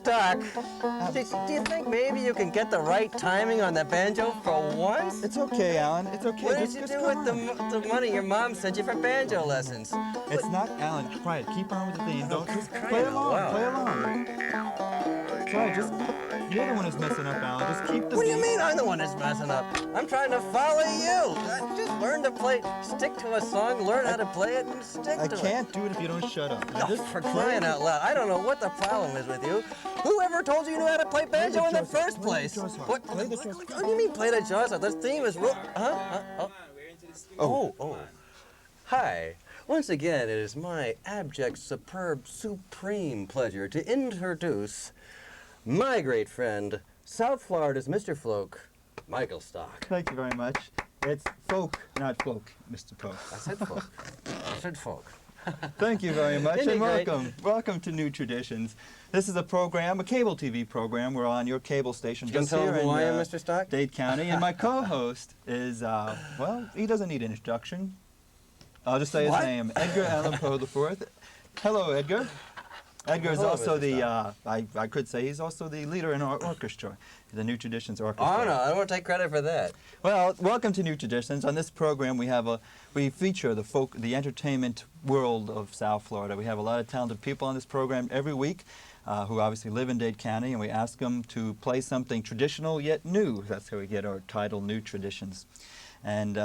Stock, do you think maybe you can get the right timing on the banjo for once? It's okay, Alan. It's okay. What did you do with the money your mom sent you for banjo lessons? It's not, Alan. Quiet. Keep on with the theme. Don't just play out along. loud. Play along. Sorry, just you're the one who's messing up, Alan. Just keep the. What do you mean I'm the one that's messing up? I'm trying to follow you. Just learn to play. Stick to a song. Learn how to play it and stick to it. I can't do it if you don't shut up. Now, just For crying out loud! I don't know what the problem is with you. Whoever told you knew how to play banjo in the first place? What? Play the Jaws. What do you mean play the Jaws? The theme is real. Oh. Hi. Once again, it is my abject, superb, supreme pleasure to introduce my great friend, South Florida's Mr. Folk, Michael Stock. Thank you very much. It's folk, not folk, Mr. Poe. I said folk. I said folk. Thank you very much, Isn't and it great? welcome. Welcome to New Traditions. This is a program, a cable TV program. We're on your cable station You can just tell here who I am, in Mr. Stock? Dade County, and my co-host is, well, he doesn't need an introduction. I'll just say his name, Edgar Allan Poe IV. Hello, Edgar. Edgar is Hello, also Mr. the, I could say he's also the leader in our orchestra, the New Traditions Orchestra. Oh, no, I don't want to take credit for that. Well, welcome to New Traditions. On this program, we feature the entertainment world of South Florida. We have a lot of talented people on this program every week who obviously live in Dade County, and we ask them to play something traditional yet new. That's how we get our title, New Traditions. And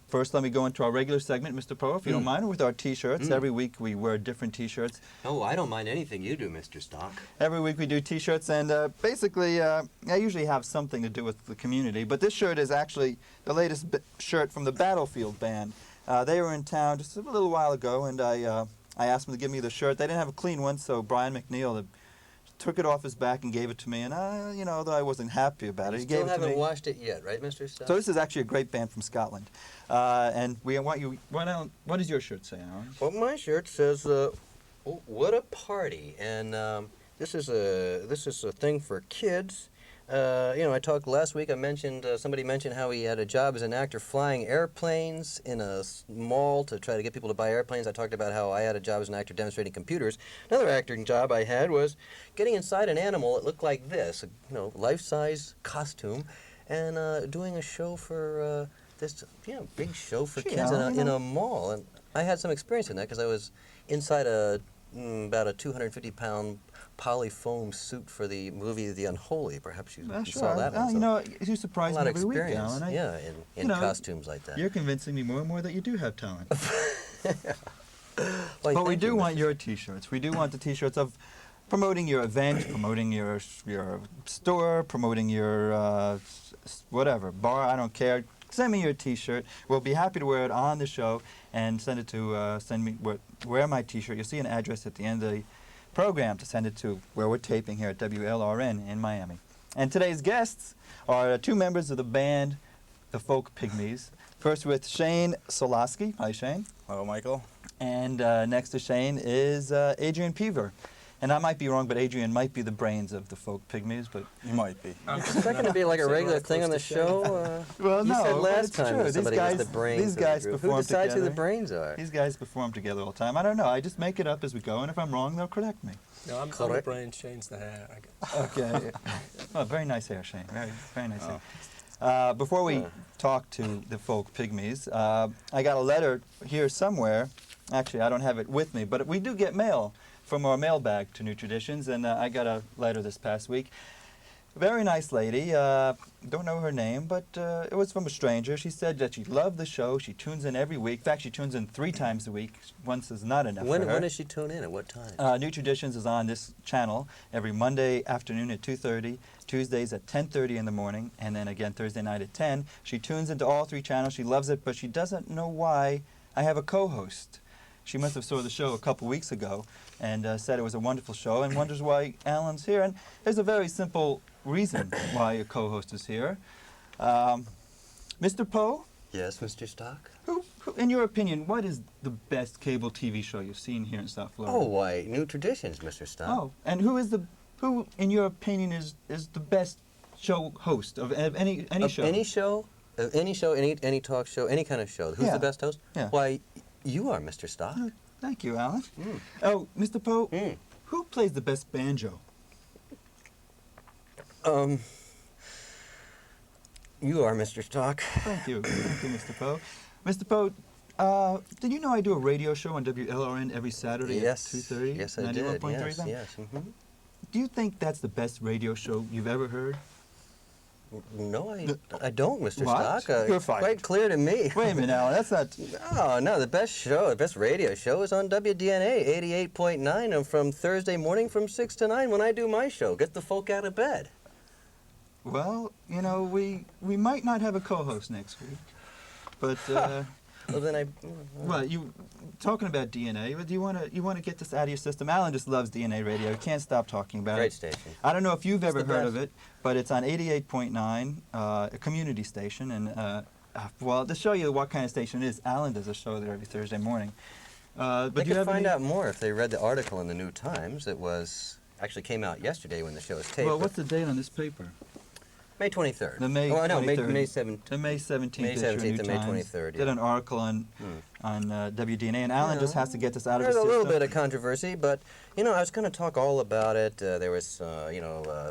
first, let me go into our regular segment, Mr. Poe, if you don't mind, with our T-shirts. Every week we wear different T-shirts. Oh, I don't mind anything you do, Mr. Stock. Every week we do T-shirts, and basically I usually have something to do with the community, but this shirt is actually the latest shirt from the Battlefield Band. They were in town just a little while ago, and I asked them to give me the shirt. They didn't have a clean one, so Brian McNeil took it off his back and gave it to me, and you know, though I wasn't happy about it, he gave it to me. Still haven't washed it yet, right, Mr. Stock? So this is actually a great band from Scotland, and we want you. What does your shirt say, Alan? Well, my shirt says, "What a party!" And this is a thing for kids. You know, I talked last week. I mentioned somebody mentioned how he had a job as an actor flying airplanes in a mall to try to get people to buy airplanes. I talked about how I had a job as an actor demonstrating computers. Another acting job I had was getting inside an animal that looked like this, you know, life-size costume, and doing a show for this, big show for kids in a mall. And I had some experience in that because I was inside about a 250-pound polyfoam suit for the movie The Unholy. Perhaps you saw that one. You know, you surprise me every week, experience, Alan. in costumes like that. You're convincing me more and more that you do have talent. Well, but we do want your T-shirts. We do want the T-shirts of promoting your event, promoting your store, promoting your whatever, bar, I don't care. Send me your T-shirt. We'll be happy to wear it on the show and send it to, wear my T-shirt. You'll see an address at the end of the program to send it to where we're taping here at WLRN in Miami. And today's guests are two members of the band, the Folk Pigmies. First with Shane Solosky. Hi, Shane. Hello, Michael. And next to Shane is Adrian Peaver. And I might be wrong, but Adrian might be the brains of the Folk Pygmies, but... You might be. Is that going to be like a regular thing on the show? Well, you no, said last time true. that somebody was the brains these guys of the group. perform Who decides together. who the brains are? These guys perform together all the time. I don't know. I just make it up as we go, and if I'm wrong, they'll correct me. No, I'm the brain, Shane's the hair, I guess. Okay. Oh, very nice hair, Shane. Very, very nice hair. Before we talk to the Folk Pygmies, I got a letter here somewhere. Actually, I don't have it with me, but we do get mail from our mailbag to New Traditions, and I got a letter this past week. Very nice lady. Don't know her name, but it was from a stranger. She said that she loved the show. She tunes in every week. In fact, she tunes in 3 times a week. Once is not enough for her. When does she tune in? At what time? New Traditions is on this channel every Monday afternoon at 2:30, Tuesdays at 10:30 in the morning, and then again Thursday night at 10. She tunes into all 3 channels. She loves it, but she doesn't know why I have a co-host. She must have saw the show a couple weeks ago and said it was a wonderful show and wonders why Alan's here. And there's a very simple reason why a co-host is here. Mr. Poe? Yes, Mr. Stock? Who, in your opinion, what is the best cable TV show you've seen here in South Florida? Oh, why, New Traditions, Mr. Stock. Oh, and who, in your opinion, is the best show host of any show? Any show? Any talk show, any kind of show. Who's the best host? Yeah. Why, you are, Mr. Stock. Thank you, Alan. Oh, Mr. Poe, who plays the best banjo? You are Mr. Stock. Thank you. Thank you, Mr. Poe. Mr. Poe, did you know I do a radio show on WLRN every Saturday Yes. at 2:30? Yes, I did. 91.3 Yes, FM? yes. Do you think that's the best radio show you've ever heard? No, I don't, Mr. What? Stock. You're It's fired. quite clear to me. Wait a minute, Alan. That's not. No, the best radio show is on WDNA 88.9 and from Thursday morning from 6 to 9 when I do my show. Get the folk out of bed. Well, you know, we might not have a co-host next week, but Well, then well, you talking about DNA? Do you want to get this out of your system? Alan just loves DNA radio. He can't stop talking about Great it. station. I don't know if you've ever the heard of best. it, but it's on 88.9, a community station, and well, to show you what kind of station it is, Alan does a show there every Thursday morning. But They do you could have find any, out more if they read the article in the New Times. It was actually came out yesterday when the show was taped. Well, but what's the date on this paper? May 23rd. The May Oh, no, May 23rd. 7th. The May 17th May issue of 17th New and May Times 23rd, did yeah. an article on WDNA, and Alan just has to get this out of There's his a system. little bit of controversy, but I was going to talk all about it. There was,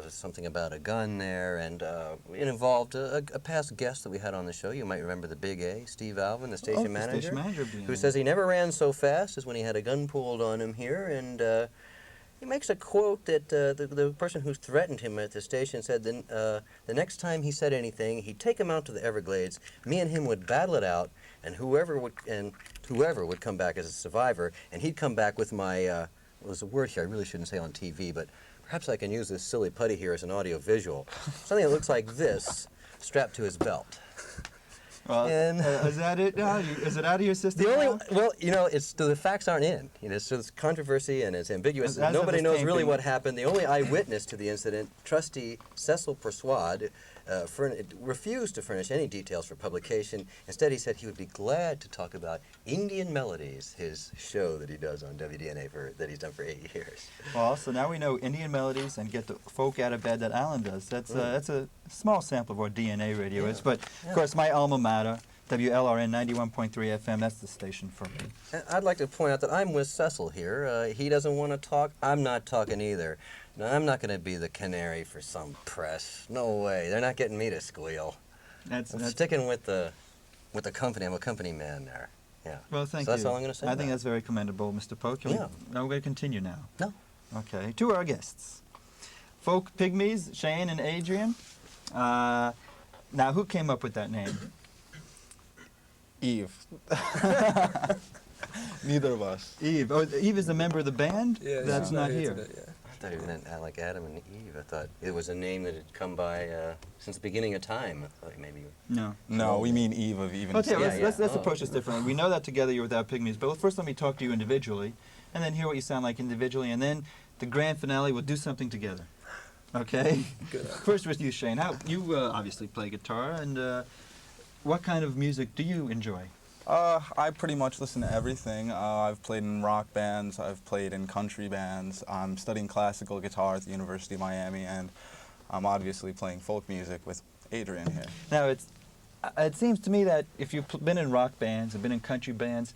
something about a gun there, and it involved a past guest that we had on the show. You might remember the Big A, Steve Alvin, the station the manager, station manager of DNA. who says he never ran so fast as when he had a gun pulled on him here, and he makes a quote that the person who threatened him at the station said the next time he said anything, he'd take him out to the Everglades. Me and him would battle it out, and whoever would come back as a survivor, and he'd come back with my there's a word here I really shouldn't say on TV, but perhaps I can use this silly putty here as an audio visual. Something that looks like this strapped to his belt. Well, And- is that it now? Is it out of your system? The only now? well, it's the facts aren't in. So there's controversy and it's ambiguous. As of Nobody this knows really taping- what happened. The only eyewitness to the incident, Trustee Cecil Persuade, refused to furnish any details for publication. Instead, he said he would be glad to talk about Indian Melodies, his show that he does on WDNA that he's done for 8 years. Well, so now we know Indian melodies and get the folk out of bed that Alan does. That's a small sample of what DNA radio is. But, of course, my alma mater, WLRN 91.3 FM, that's the station for me. And I'd like to point out that I'm with Cecil here. He doesn't want to talk. I'm not talking either. No, I'm not going to be the canary for some press. No way. They're not getting me to squeal. I'm sticking with the company. I'm a company man there. Yeah. Well, thank So you. that's all I'm going to say. I about think it. that's very commendable, Mr. Polk. Yeah. Now we're going to continue now. No. Okay, to our guests. Folk Pigmies, Shane and Adrian. Now, who came up with that name? Eve. Neither of us. Eve. Oh, Eve is a member of the band? Yeah, That's she's not here. today, yeah. I thought it meant like Adam and Eve. I thought it was a name that had come by since the beginning of time. I thought maybe. No. No, we mean Eve of even. Okay, Yeah, let's Oh. approach this differently. We know that together you're without Pygmies, but first let me talk to you individually, and then hear what you sound like individually, and then the grand finale, we'll do something together. Okay? Good. First with you, Shane. You obviously play guitar, and what kind of music do you enjoy? I pretty much listen to everything. I've played in rock bands. I've played in country bands. I'm studying classical guitar at the University of Miami, and I'm obviously playing folk music with Adrian here. Now, it seems to me that if you've been in rock bands and been in country bands,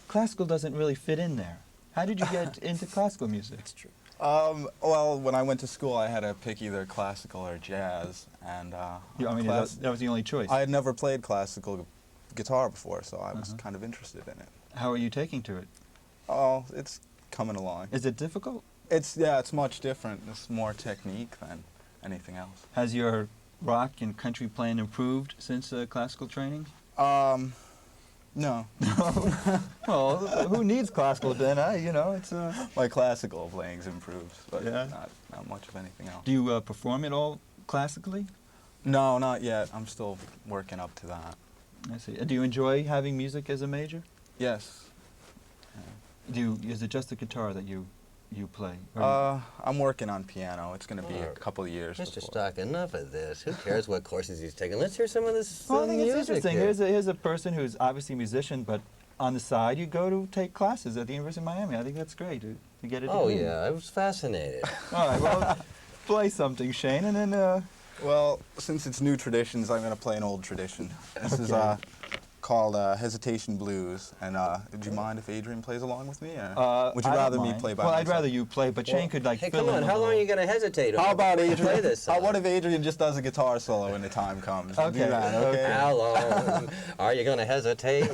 classical doesn't really fit in there. How did you get into classical music? That's true. Well, when I went to school, I had to pick either classical or jazz, and That was the only choice. I had never played classical guitar before, so I was Uh-huh. kind of interested in it. How are you taking to it? Oh, it's coming along. Is it difficult? It's much different. It's more technique than anything else. Has your rock and country playing improved since classical training? No. Well, who needs classical then? It's. My classical playing's improved, but Yeah. not much of anything else. Do you perform it all classically? No, not yet. I'm still working up to that. I see. Do you enjoy having music as a major? Yes. Is it just the guitar that you play? Or I'm working on piano. It's going to be a couple of years Mr. before. Stock, enough of this. Who cares what courses he's taking? Let's hear some of this well, I think it's music interesting. here. Here's a person who's obviously a musician, but on the side you go to take classes at the University of Miami. I think that's great to get it. Oh yeah, I was fascinated. All right. Well, play something, Shane, and then. Well, since it's new traditions, I'm going to play an old tradition. This is called Hesitation Blues. And would you mind if Adrian plays along with me? Or would you I don't rather me mind. play by Well, myself? I'd rather you play, but Shane could like Hey, fill come in on! a How long are little. you gonna hesitate? How about before you Adrian? play this song? What if Adrian just does a guitar solo when the time comes? We'll do Okay, that, okay. How long are you gonna hesitate?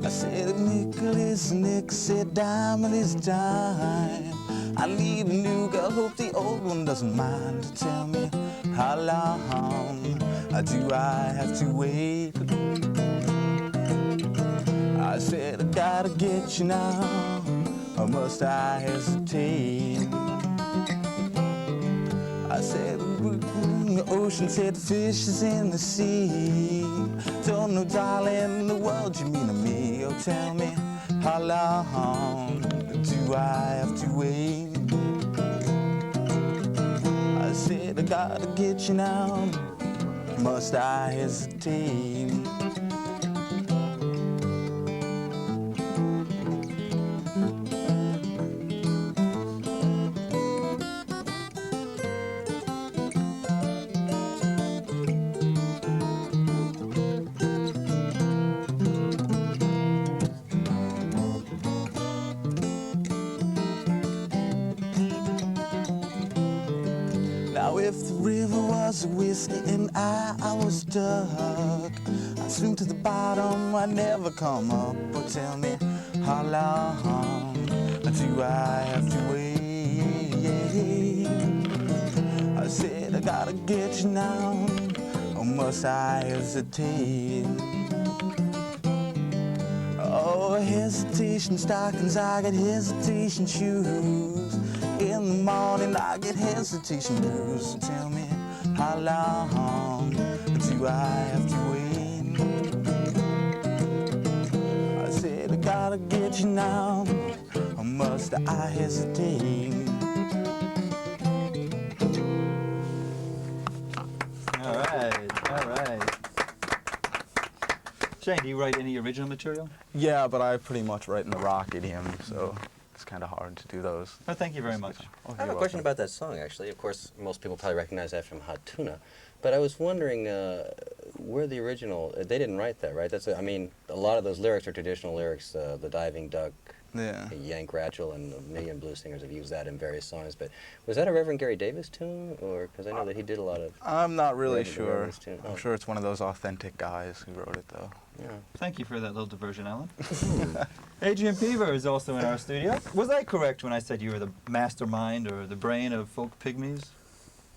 I said a nickel is a nickel, said diamond is dime. I need a new girl, hope the old one doesn't mind to tell me how long do I have to wait. I said I gotta get you now, or must I hesitate? I said the ocean said the fish is in the sea. Don't know, darling, the world you mean to me. Oh, tell me, how long do I have to wait? I said I gotta get you now, must I hesitate? Now if the river was a whiskey and I was stuck, I'd swim to the bottom, I'd never come up. But tell me, how long do I have to wait? I said I gotta get you now, or must I hesitate? Oh, hesitation stockings, I got hesitation shoes. In the morning I get hesitation blues. So tell me, how long do I have to wait? I said I gotta get you now, or must I hesitate? All right, all right. Shane, do you write any original material? Yeah, but I pretty much write in the rock idiom, so it's kind of hard to do those. Oh, thank you very much. Oh, I have you're a question welcome. about that song, actually. Of course, most people probably recognize that from Hot Tuna. But I was wondering where the original, they didn't write that, right? I mean, a lot of those lyrics are traditional lyrics, the diving duck, Yeah. Yank Ratchel, and a million blues singers have used that in various songs. But was that a Reverend Gary Davis tune? Or, because I know that he did a lot of, I'm not really Reverend sure. Davis tune. I'm Oh. sure it's one of those authentic guys who wrote it, though. yeah. Thank you for that little diversion, Alan. Adrian Peaver is also in our studio. Was I correct when I said you were the mastermind or the brain of Folk Pigmies?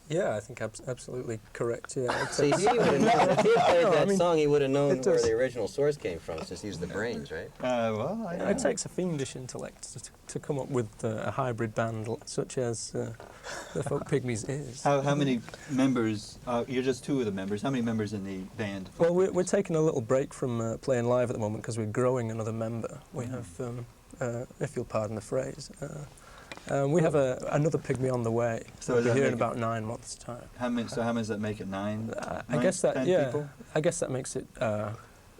Yeah, I think absolutely correct. Yeah. See, he would have known, if he had played No, I that mean, song, he would have known it where does. the original source came from, since he used the brains, right? Well, I It takes a fiendish intellect to come up with a hybrid band such as the Folk Pygmies is. How many members? You're just two of the members. How many members in the band? Well, we're taking a little break from playing live at the moment because we're growing another member. We have, if you'll pardon the phrase, we have another pygmy on the way. So We'll does be that here in make about 9 months' time. How many? So how many does that make it? Nine? I guess that 10 people? I guess that makes it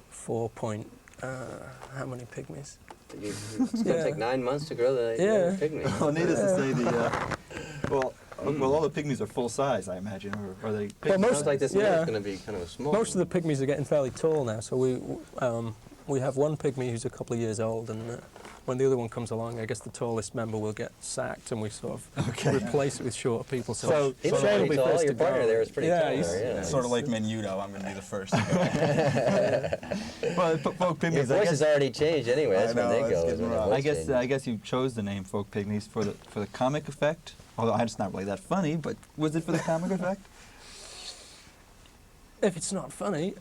4 point. How many pygmies? It's going to Yeah. take 9 months to grow the Yeah. pygmy. Well, needless to say, well, all the pygmies are full size, I imagine, or are they? Well, most- Looks like this Yeah. is going to be kind of a small Most one. of the pygmies are getting fairly tall now, so we have one pygmy who's a couple of years old, and when the other one comes along, I guess the tallest member will get sacked, and we sort of replace it with shorter people. So- He looks Shane will pretty be tall. first Your to go. partner there is pretty Yeah, tall. he's- There, yeah. It's sort of like Menudo. I'm going to be the first to go. Well, Folk Pygmies. Your I voice guess, has already changed anyway. That's I when know, they it's go. is getting when their rough. voice I changes. guess you chose the name Folk Pygmies for the comic effect. Although it's not really that funny, but was it for the comic effect? If it's not funny,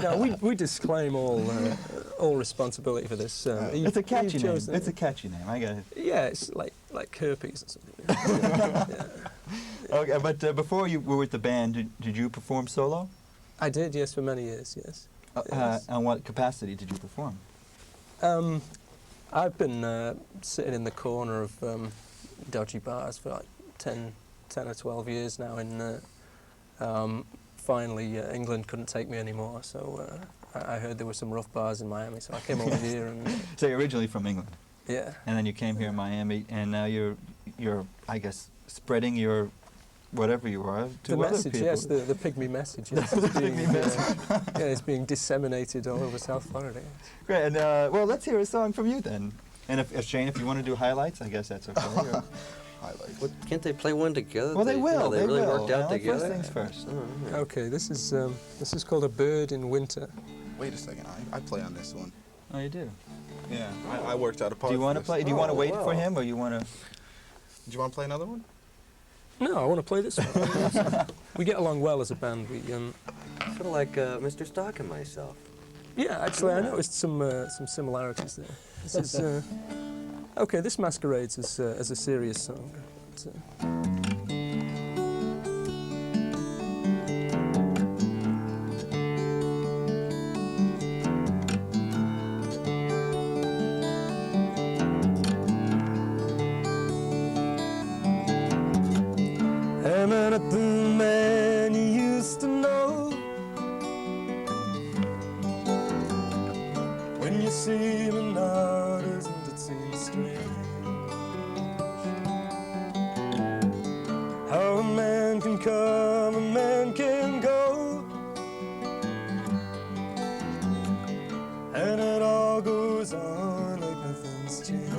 no, we disclaim all responsibility for this. It's a catchy name. chosen- It's a catchy name. I got it. Yeah, it's like herpes or something. Okay, but before you were with the band, did you perform solo? I did, yes, for many years, yes. Yes. On what capacity did you perform? I've been sitting in the corner of dodgy bars for like 10 or 12 years now. Finally, England couldn't take me anymore, so I heard there were some rough bars in Miami, so I came over here and... So you're originally from England, yeah. and then you came here in Miami, and now you're I guess, spreading your whatever you are to The other message, people. yes, the pygmy message. Yes, The it's being, pygmy message. yeah, it's being disseminated all over South Florida. Great, and well, let's hear a song from you then. And if Shane, if you want to do highlights, I guess that's okay. or- Highlights. What, can't they play one together? Well, they will. They They really will. worked out Now, together. first things first. Oh, yeah. Okay, this is called A Bird in Winter. Wait a second, I play on this one. Oh, you do. Yeah, I worked out a part. Do you want to play? Do you want to Oh, wait wow. for him, or you want to? Do you want to play another one? No, I want to play this one. We get along well as a band. Sort of like Mr. Stock and myself. Yeah, actually, I noticed some similarities there. This is okay. This masquerades as a serious song. It's, I'm not the man you used to know. When you see me now, doesn't it seem strange? How a man can come, a man can go, and it all goes on like nothing's changed.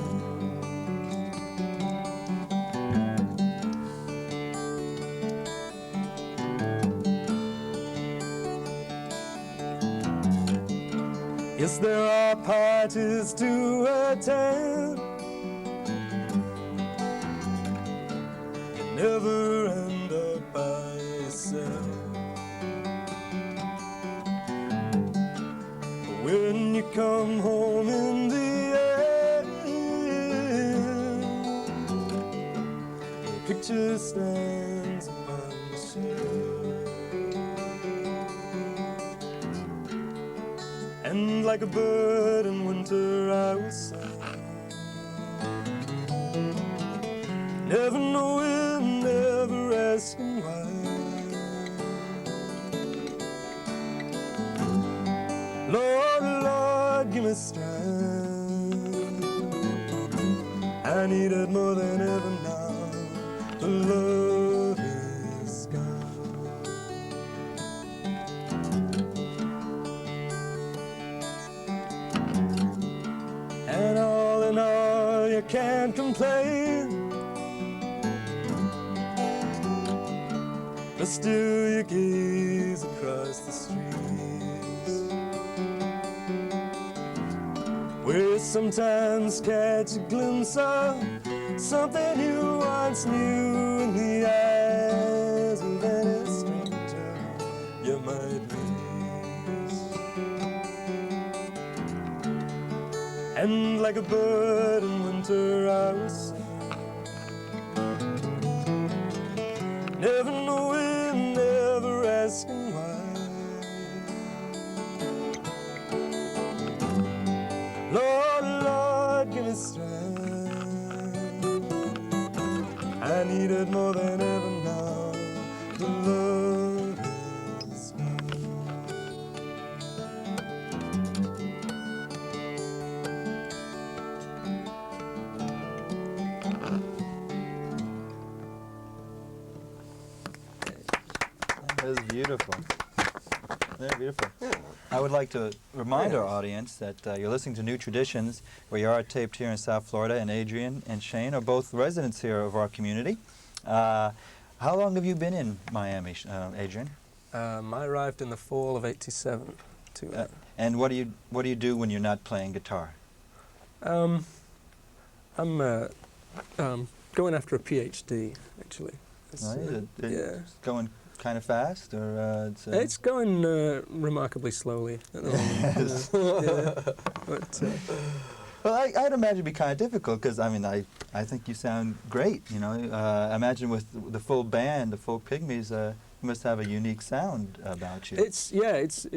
Yes, there are parties to attend. You never end up by yourself. But when you come home in the end, the picture stands upon the shelf. And like a bird in winter I will sing, never knowing, never asking why. Lord, Lord, give me strength. I need it more than ever now. The love is gone. And all in all, you can't complain, but still you gaze across the streets, where you sometimes catch a glimpse of something you once knew in the eyes of any stranger you might meet. And like a bird in winter I will sing, never knowing, never asking why. Lord, Lord, give me strength. I need it more than ever now. The love is gone. That was beautiful. Very beautiful. I would like to remind our audience that you're listening to New Traditions, where you are taped here in South Florida, and Adrian and Shane are both residents here of our community. How long have you been in Miami, Adrian? I arrived in the fall of '87. And what do you do when you're not playing guitar? I'm going after a PhD, actually. It's, yeah. Going kind of fast, or It's going remarkably slowly at the moment. Yeah. But, well, I'd imagine it'd be kind of difficult, because I mean, I think you sound great. You know, I imagine with the full band, the Folk Pigmies, you must have a unique sound about you. it's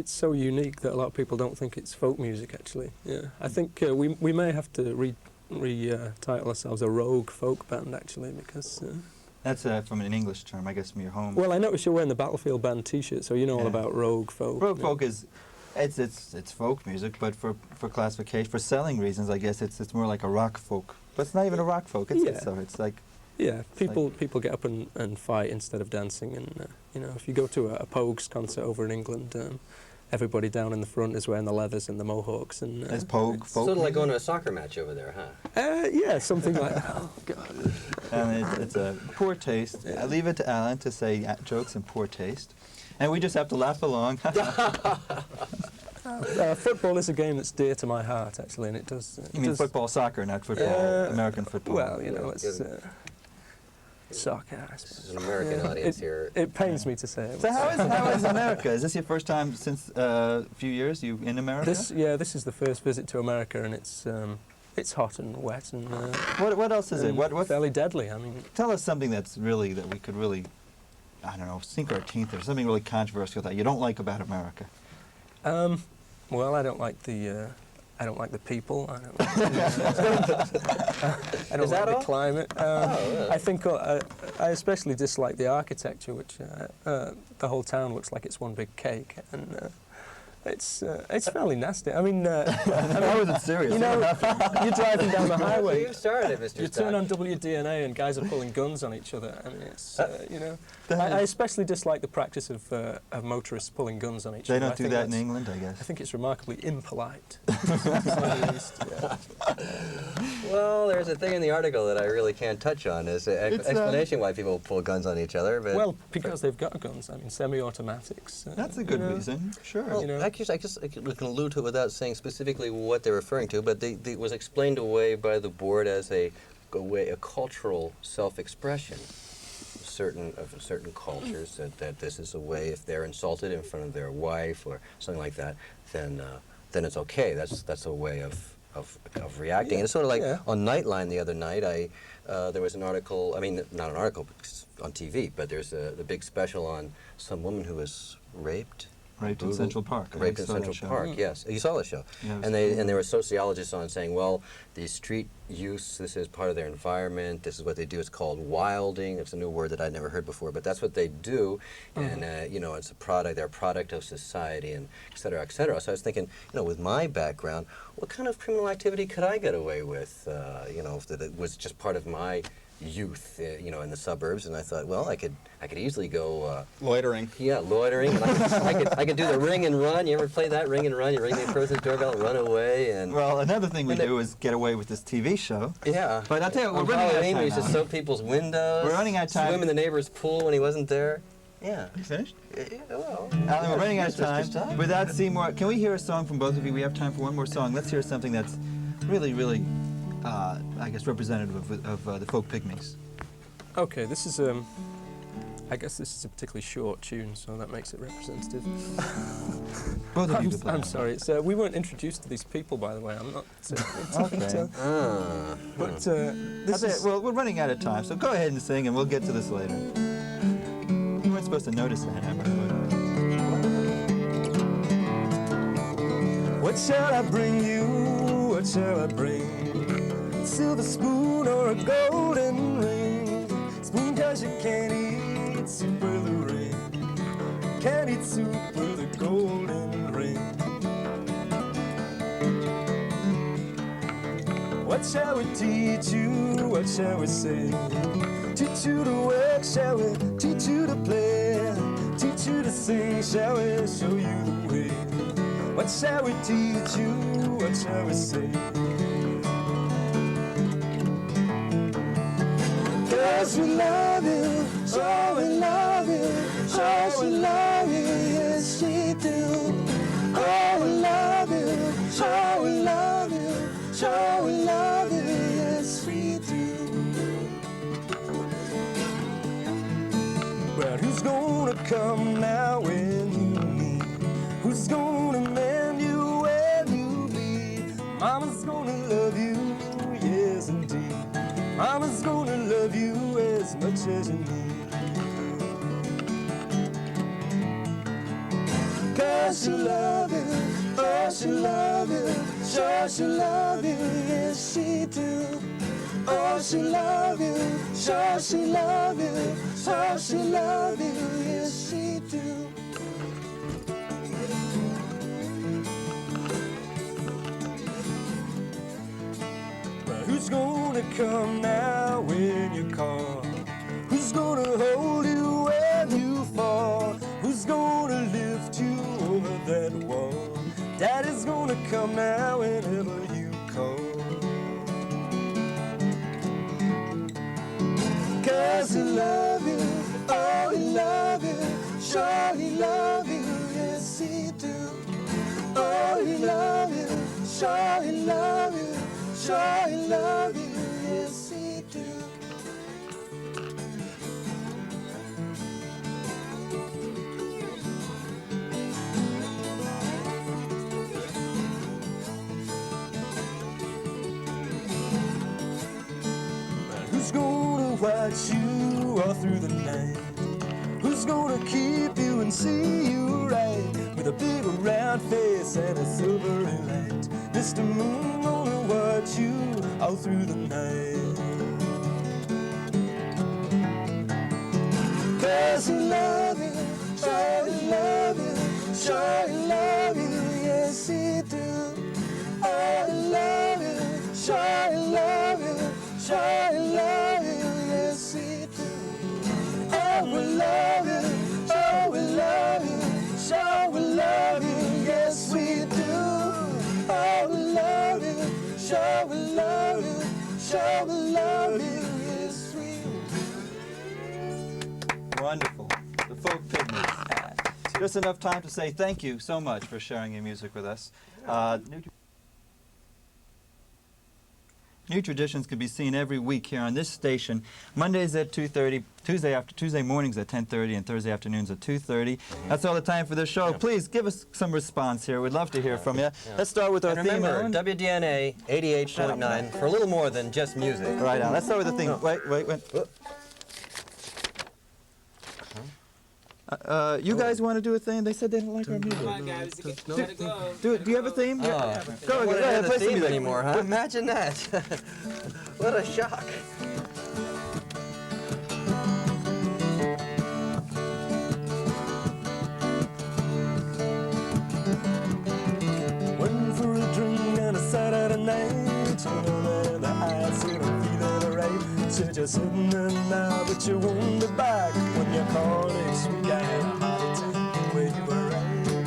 so unique that a lot of people don't think it's folk music. Actually, yeah. I think we may have to we title ourselves a rogue folk band, actually, because... That's from an English term, I guess, from your home. well, I noticed you're wearing the Battlefield Band T-shirt, so you know all Yeah. about rogue folk. Rogue folk is, it's folk music, but for classification, for selling reasons, I guess it's more like a rock folk. But it's not even a rock folk. It's like Yeah, people get up and fight instead of dancing, and you know, if you go to a Pogues concert over in England, everybody down in the front is wearing the leathers and the mohawks, and it's folk. it's Sort of like going to a soccer match over there, huh? yeah, something like that. Oh God. And it's a poor taste. I leave it to Alan to say jokes in poor taste, and we just have to laugh along. Football is a game that's dear to my heart, actually, and it does. You mean football, soccer, not football, American football. Well, you know, it's soccer. I This suppose. is an American audience here. It pains me to say it. So how is America? Is this your first time since a few years? You in America? This is the first visit to America, and it's hot and wet and What else is it? and What fairly deadly. I mean, Tell us something that we could really, I don't know, sink our teeth or something really controversial that you don't like about America. well, I don't like the people. I don't like, I don't Is that like all? the climate. really? I think I especially dislike the architecture, which the whole town looks like it's one big cake, and it's fairly nasty. I mean, I wasn't serious. you know, you're driving down the highway. You started it, Mr. You Stock. turn on WDNA and guys are pulling guns on each other. I mean, it's you know. I especially dislike the practice of motorists pulling guns on each They other. don't I do think that in that's- England, I guess. I think it's remarkably impolite. To say the least, yeah. Well, there's a thing in the article that I really can't touch on. Is an It's, explanation why people pull guns on each other. But Well, because they've got guns. I mean, semi-automatics. That's a good you know. reason, sure. well, you know. I guess we can allude to it without saying specifically what they're referring to. But it was explained away by the board as a cultural self-expression. Certain cultures that this is a way, if they're insulted in front of their wife or something like that, then it's okay. That's a way of reacting. And it's sort of like Yeah. on Nightline the other night. There was an article. I mean, not an article, but it's on TV. But there's the big special on some woman who was raped. Raped in brutal- Central Park. I Raped in saw that Central show. Park. Yes, you saw the show. Yeah, it was and cool. there were sociologists on saying, well, the street use, this is part of their environment. This is what they do. It's called wilding. It's a new word that I'd never heard before, but that's what they do. And you know, it's a product. They're a product of society, and et cetera, et cetera. So I was thinking, you know, with my background, what kind of criminal activity could I get away with? You know, if it was just part of my youth, you know, in the suburbs. And I thought, well, I could easily go. Loitering. Yeah, loitering. And I could do the ring and run. You ever play that ring and run? You ring the person's doorbell, run away, and Well, another thing we And it- do is get away with this TV show. yeah. But I'll tell you, On we're running out of Halloween, we time used to now. soak people's windows. We're running out of time. Swim in the neighbor's pool when he wasn't there. Yeah. You finished? Yeah, well. Alan, we're running out of Yes, Mr. time. Stein. Without Seymour, can we hear a song from both of you? We have time for one more song. Let's hear something that's really, really, I guess, representative of the Folk Pigmies. Okay, this is I guess this is a particularly short tune, so that makes it representative. Both of you could play. I'm sorry. It's, we weren't introduced to these people, by the way. I'm not. Okay. But That's this it. is. Well, we're running out of time, so go ahead and sing, and we'll get to this later. You weren't supposed to notice that, Amber. What shall I bring you? What shall I bring? Silver spoon or a golden ring? Spoon 'cause you can't eat soup with a ring. Can't eat soup with a golden ring. What shall we teach you? What shall we say? Teach you to work, shall we? Teach you to play? Teach you to sing, shall we? Show you the way. What shall we teach you? What shall we say? 'Cause we love you, oh we love you, oh we love you, yes we do. Oh we love you, oh we love you, oh we love you, yes we do. But who's gonna come now when you need? Who's gonna mend you when you bleed? Mama's gonna love you, yes indeed. Mama's gonna love you as much as you need. 'Cause you love you, oh she love you, sure she love you, yes she do. Oh, she love you, sure she love you, sure she love you, yes she do. But who's gonna come now when you call? Who's gonna hold you when you fall? Who's gonna lift you over that wall? Daddy's gonna come now whenever you call. 'Cause he love you, oh he love you, sure he love you, yes he do. Oh he love you, sure he love you, sure he love you, yes he do. Who's gonna watch you all through the night? Who's gonna keep you and see you right? With a big round face and a silvery light, Mr. Moon gonna watch you all through the night. 'Cause he love you, sure he love you, sure he love you, yes he do. Oh, he love you, sure he love you, sure he love you, yes he do. Oh, we love you, oh, we love you, sure we love you, yes we do. Oh, we love you, sure we love you, sure we love you, yes we do. Wonderful. The Folk Pigmies. Just enough time to say thank you so much for sharing your music with us. New traditions can be seen every week here on this station. Mondays at 2:30, Tuesday mornings at 10:30, and Thursday afternoons at 2:30. That's all the time for this show. Yeah. Please give us some response here. We'd love to hear from you. Let's start with our And theme. remember, Alan. WDNA 88.9 for a little more than just music. Right on. Let's start with the theme. Wait. You guys want to do a thing? They said they didn't like our music. Come on, guys, you gotta go. Do you have a theme? Oh, Go I ahead, don't play have a some theme music. anymore, huh? Imagine that. What a shock. Went for a drink on a Saturday night. You know that in the eyes, you don't feel it right. Said you're sitting there now, but you won't be back. When you call next week, I had a heart attack where you were right.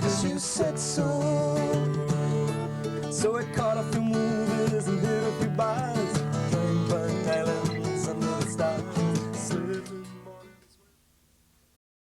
'Cause you said so. So I caught a few movies and hit a few bars.